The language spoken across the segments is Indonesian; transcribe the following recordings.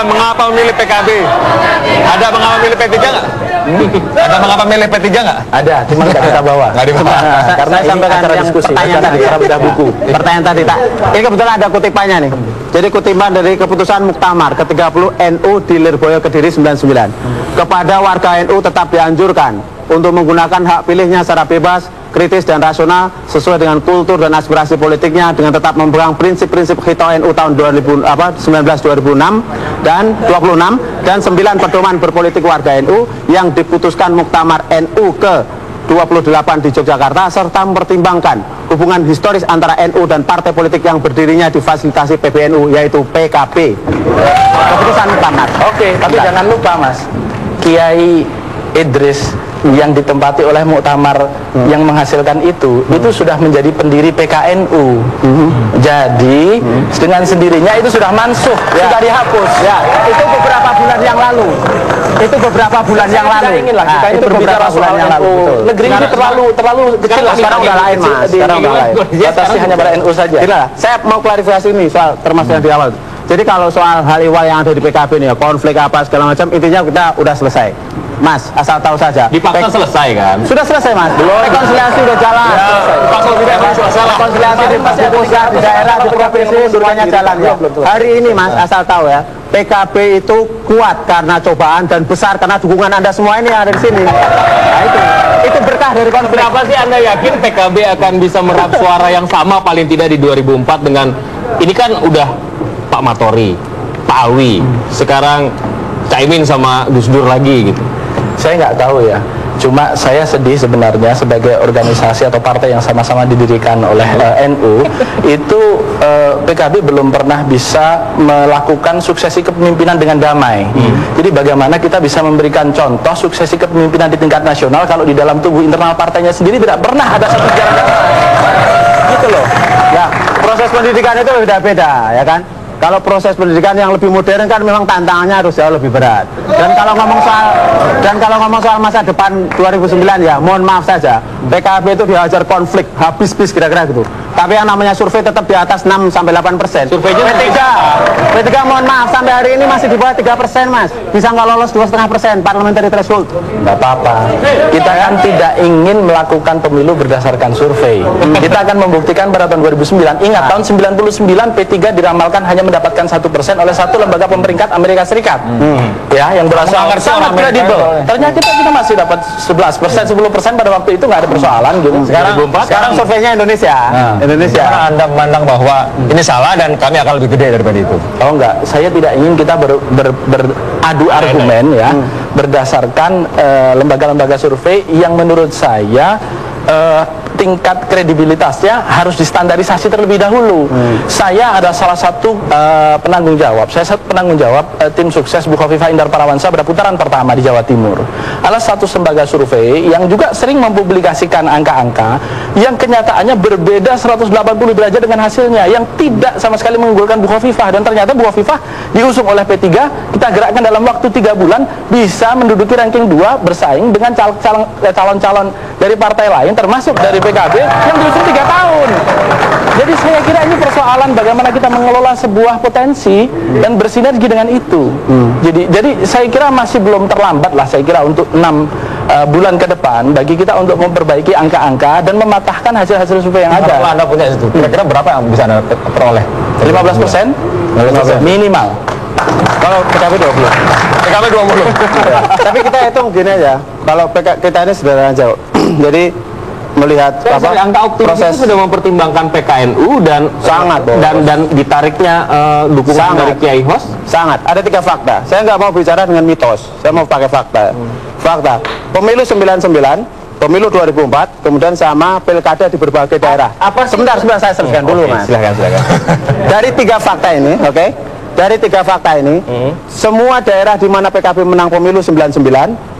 mengapa memilih PKB? Ada mengapa memilih P3 nggak? Ada mengapa memilih P3 nggak? Ada, cuma nggak kita bawa. Nggak dibawa. Karena saya sampaikan yang diskusi, pertanyaan tadi, bedah buku. Pertanyaan tadi, tak. Ini kebetulan ada kutipannya nih. Jadi kutipan dari keputusan Muktamar ke-30 NU di Lirboyo Kediri 99. Kepada warga NU tetap dianjurkan untuk menggunakan hak pilihnya secara bebas, kritis dan rasional sesuai dengan kultur dan aspirasi politiknya dengan tetap memegang prinsip-prinsip Khito NU tahun 19 2006 dan 26 dan 9 pedoman berpolitik warga NU yang diputuskan Muktamar NU ke-28 di Yogyakarta serta mempertimbangkan hubungan historis antara NU dan partai politik yang berdirinya di fasilitasi PBNU yaitu PKB. Keputusan Muktamar. Oke, tapi jangan lupa Mas, Kiai Idris yang ditempati oleh Muktamar yang menghasilkan itu sudah menjadi pendiri PKNU. Jadi dengan sendirinya itu sudah mansuh, sudah dihapus. Ya, itu beberapa bulan yang lalu. Itu beberapa bulan yang lalu. Kita itu berbicara soal yang lalu. Negeri ini terlalu kecil. Sekarang udah lain, Mas. Sekarang udah lain. Batasi hanya pada NU saja. Saya mau klarifikasi ini soal termasuk yang di awal. Jadi kalau soal hal ihwal yang ada di PKB nih, konflik apa segala macam, intinya kita udah selesai. Mas, asal tahu saja. Dipaksa selesai kan? Sudah selesai Mas. Belum. Rekonsiliasi udah jalan. Ya, rekonsiliasi di pusat, di daerah, di provinsi, semuanya jalan ya. Hari ini Mas, asal tahu ya, PKB itu kuat karena cobaan dan besar karena dukungan Anda semua ini yang ada di sini. Nah itu berkah dari konflik. Kenapa sih Anda yakin PKB akan bisa merap suara yang sama paling tidak di 2004 dengan ini kan udah Pak Matori, Pak Awi, sekarang Caimin sama Gus Dur lagi gitu. Saya nggak tahu ya. Cuma saya sedih sebenarnya sebagai organisasi atau partai yang sama-sama didirikan oleh NU itu PKB belum pernah bisa melakukan suksesi kepemimpinan dengan damai. Jadi bagaimana kita bisa memberikan contoh suksesi kepemimpinan di tingkat nasional kalau di dalam tubuh internal partainya sendiri tidak pernah ada satu jalan gitu loh. Ya, proses pendidikan itu beda-beda ya kan. Kalau proses pendidikan yang lebih modern kan memang tantangannya harus jauh lebih berat. Dan kalau ngomong soal masa depan 2009 ya, mohon maaf saja, PKB itu dihajar konflik habis-habis kira-kira gitu. Tapi yang namanya survei tetap di atas 6-8%. Surveinya P3 mohon maaf sampai hari ini masih di bawah 3% Mas. Bisa nggak lolos 2,5% parliamentary threshold. Nggak apa-apa. Kita kan tidak ingin melakukan pemilu berdasarkan survei. Kita akan membuktikan pada tahun 2009. Ingat tahun 99 P3 diramalkan hanya mendapatkan 1% oleh satu lembaga pemeringkat Amerika Serikat. Ya, yang berasal sangat kredibel. Ternyata kita masih dapat 11%, 10% pada waktu itu nggak ada persoalan gitu. Sekarang surveinya Indonesia. Karena Anda memandang bahwa ini salah dan kami akan lebih gede daripada itu. Oh enggak, saya tidak ingin kita beradu argumen ya berdasarkan lembaga-lembaga survei yang menurut saya tingkat kredibilitasnya harus distandarisasi terlebih dahulu. Saya ada salah satu penanggung jawab. Saya penanggung jawab tim sukses Bu Khofifah Indar Parawansa pada putaran pertama di Jawa Timur. Ada satu lembaga survei yang juga sering mempublikasikan angka-angka yang kenyataannya berbeda 180 derajat dengan hasilnya, yang tidak sama sekali mengunggulkan Bu Khofifah. Dan ternyata Bu Khofifah diusung oleh P3, kita gerakkan dalam waktu 3 bulan bisa menduduki ranking 2 bersaing dengan calon-calon dari partai lain termasuk dari PKB yang diusung 3 tahun. Jadi saya kira ini persoalan bagaimana kita mengelola sebuah potensi dan bersinergi dengan itu. Jadi saya kira masih belum terlambat lah saya kira untuk 6 bulan ke depan bagi kita untuk memperbaiki angka-angka dan mematahkan hasil-hasil survei yang ada. Kalau Anda punya itu, kira-kira berapa yang bisa Anda peroleh? 15% minimal. Kalau PKB 20. PKB 20. Tapi kita hitung gini aja. Kalau kita ini sederhana aja. Jadi melihat angka optimis itu sudah mempertimbangkan PKNU dan sangat dan ditariknya dukungan dari Kiai Hos. Sangat. Ada 3 fakta. Saya nggak mau bicara dengan mitos. Saya mau pakai fakta. Fakta. Pemilu 99, pemilu 2004, kemudian sama pilkada di berbagai daerah. Sebentar saya selesaikan dulu, Mas. Silakan. Dari 3 fakta ini, oke? Dari 3 fakta ini, semua daerah di mana PKB menang pemilu 99,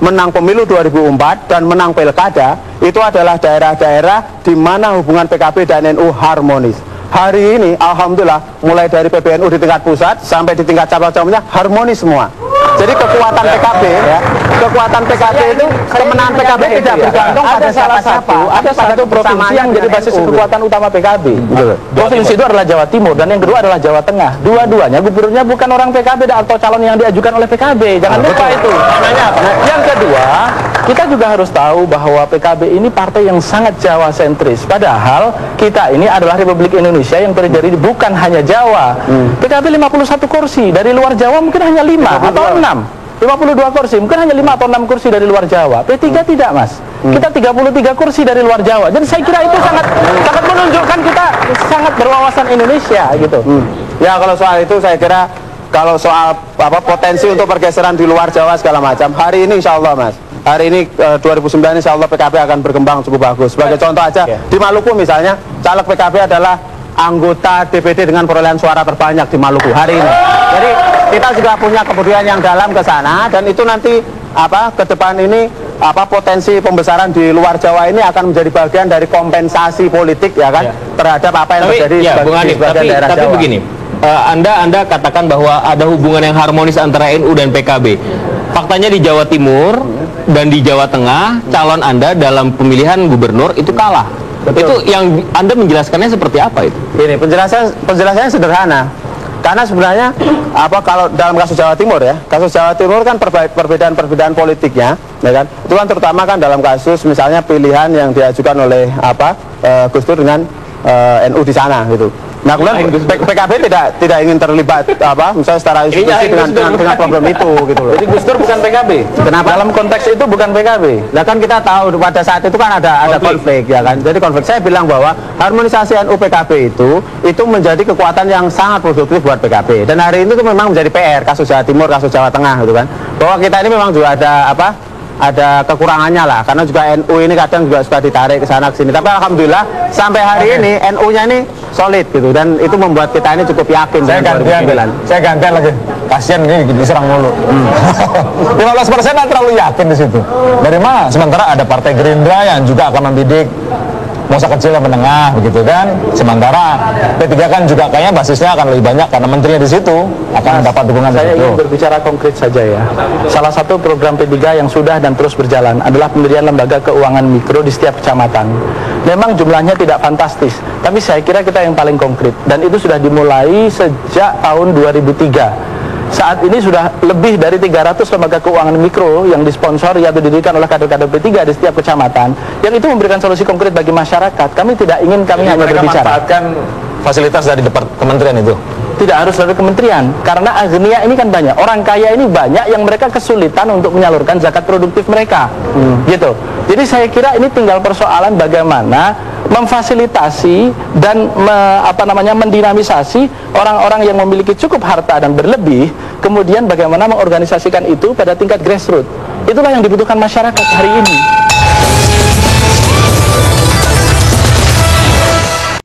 menang pemilu 2004, dan menang pilkada, itu adalah daerah-daerah di mana hubungan PKB dan NU harmonis. Hari ini, alhamdulillah, mulai dari PBNU di tingkat pusat sampai di tingkat cabang-cabangnya harmonis semua. Jadi kekuatan PKB ya, kekuatan PKB itu kemenangan PKB tidak bergantung pada siapa-siapa, ada satu provinsi yang menjadi basis kekuatan utama PKB. Provinsi itu adalah Jawa Timur dan yang kedua adalah Jawa Tengah. Dua-duanya gubernurnya bukan orang PKB atau calon yang diajukan oleh PKB. Jangan lupa itu. Yang kedua, kita juga harus tahu bahwa PKB ini partai yang sangat Jawa sentris. Padahal kita ini adalah Republik Indonesia yang terdiri bukan hanya Jawa. PKB 51 kursi, dari luar Jawa mungkin hanya 5 atau 6. 52 kursi, mungkin hanya 5 atau 6 kursi dari luar Jawa. P3 tidak, Mas. Kita 33 kursi dari luar Jawa. Dan saya kira itu sangat menunjukkan kita sangat berwawasan Indonesia gitu. Ya kalau soal itu saya kira kalau soal potensi untuk pergeseran di luar Jawa segala macam, hari ini insya Allah Mas, hari ini 2009 insya Allah PKB akan berkembang cukup bagus. Sebagai contoh aja, di Maluku misalnya, caleg PKB adalah anggota DPD dengan perolehan suara terbanyak di Maluku hari ini. Jadi kita juga punya kepedulian yang dalam ke sana, dan itu nanti ke depan ini potensi pembesaran di luar Jawa ini akan menjadi bagian dari kompensasi politik ya kan terhadap apa yang terjadi di sebagian daerah Jawa. Tapi begini, Anda katakan bahwa ada hubungan yang harmonis antara NU dan PKB. Faktanya di Jawa Timur dan di Jawa Tengah calon Anda dalam pemilihan gubernur itu kalah. Betul. Itu yang Anda menjelaskannya seperti apa itu? Ini penjelasannya sederhana. Karena sebenarnya kalau dalam kasus Jawa Timur ya, kasus Jawa Timur kan perbedaan politiknya, ya kan? Itu kan terutama kan dalam kasus misalnya pilihan yang diajukan oleh Gus Dur dengan NU di sana gitu. Nah, kemudian PKB tidak ingin terlibat misalnya secara institusi dengan problem itu gitu loh. Jadi Gus Dur bukan PKB. Kenapa? Dalam konteks itu bukan PKB. Nah kan kita tahu pada saat itu kan ada konflik ya kan. Jadi konflik, saya bilang bahwa harmonisasi NU PKB itu menjadi kekuatan yang sangat produktif buat PKB. Dan hari ini itu memang menjadi PR, kasus Jawa Timur, kasus Jawa Tengah gitu kan. Bahwa kita ini memang juga ada kekurangannya lah, karena juga NU ini kadang juga suka ditarik ke sana ke sini. Tapi alhamdulillah sampai hari ini NU-nya ini solid gitu, dan itu membuat kita ini cukup yakin. Saya gantian lagi. Kasian ini diserang mulu. 15% kan terlalu yakin di situ. Dari mana? Sementara ada Partai Gerindra yang juga akan membidik masa kecil dan menengah begitu kan. Sementara P3 kan juga kayaknya basisnya akan lebih banyak karena menterinya di situ akan dapat dukungan. Saya ingin berbicara konkret saja ya. Salah satu program P3 yang sudah dan terus berjalan adalah pendirian lembaga keuangan mikro di setiap kecamatan. Memang jumlahnya tidak fantastis, tapi saya kira kita yang paling konkret, dan itu sudah dimulai sejak tahun 2003. Saat ini sudah lebih dari 300 lembaga keuangan mikro yang disponsori atau didirikan oleh kader-kader P3 di setiap kecamatan, yang itu memberikan solusi konkret bagi masyarakat. Kami tidak ingin hanya berbicara. Manfaatkan fasilitas dari kementerian itu? Tidak harus dari kementerian, karena agnia ini kan banyak, orang kaya ini banyak yang mereka kesulitan untuk menyalurkan zakat produktif mereka, gitu. Jadi saya kira ini tinggal persoalan bagaimana memfasilitasi dan mendinamisasi orang-orang yang memiliki cukup harta dan berlebih, kemudian bagaimana mengorganisasikan itu pada tingkat grassroots. Itulah yang dibutuhkan masyarakat hari ini.